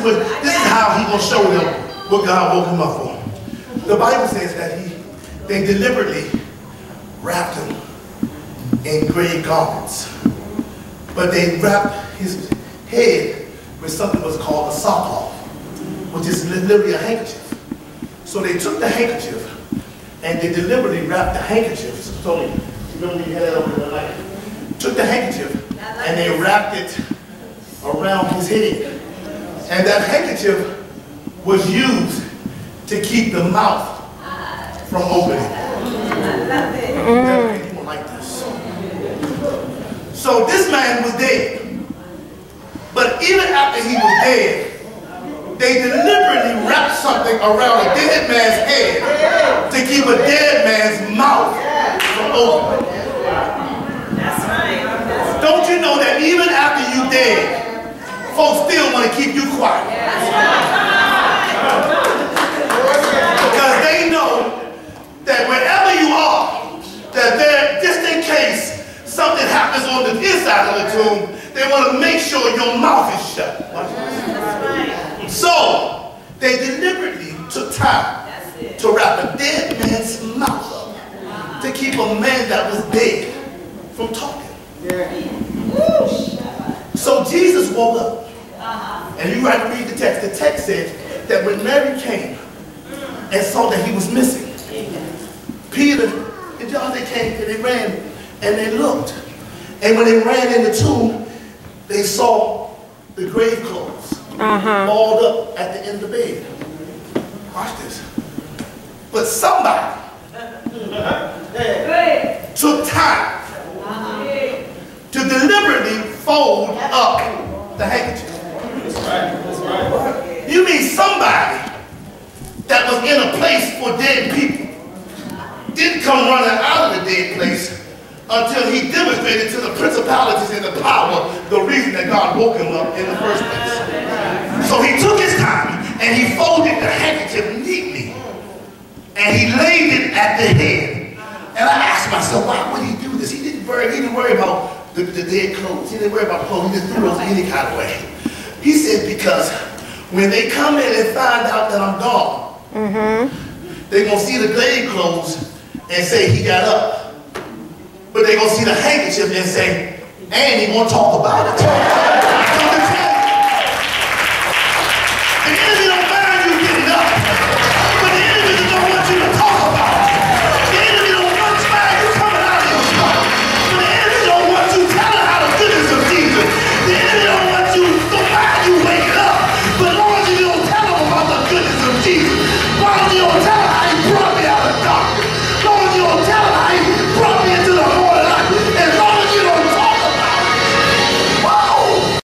this is how he gonna show them what God woke him up for. The Bible says that they deliberately wrapped him in gray garments, but they wrapped his head with something that was called a sackcloth, which is literally a handkerchief. So they took the handkerchief and they deliberately wrapped the handkerchief. So you remember you had that over there, like, took the handkerchief and they wrapped it around his head. And that handkerchief was used to keep the mouth from opening. People like this. So this man was dead. But even after he was dead, they deliberately wrapped something around a dead man's head to keep a dead man's mouth from opening. That's right. Don't you know that even after you dead, folks still want to keep you quiet? Because they know that wherever you are, that they're, just in case something happens on the inside of the tomb, they want to make sure your mouth is shut. So they deliberately took time to wrap a dead man's mouth up to keep a man that was dead from talking. So Jesus woke up, and you have to read the text. The text said that when Mary came and saw that he was missing, Peter and John, they came and they ran and they looked. And when they ran in the tomb, they saw the grave clothes balled up at the end of the bed. Watch this. But somebody took time to deliberately fold up the handkerchief. That's right. That's right. You mean somebody that was in a place for dead people didn't come running out of the dead place until he demonstrated to the principalities and the power the reason that God woke him up in the first place. So he took his time and he folded the handkerchief neatly and he laid it at the head. And I asked myself, why would he do this? He didn't worry about the dead clothes. He didn't worry about clothes. He just threw those any kind of way. He said, because when they come in and find out that I'm gone, they're going to see the grave clothes and say he got up. But they're going to see the handkerchief and say, and he won't talk about it.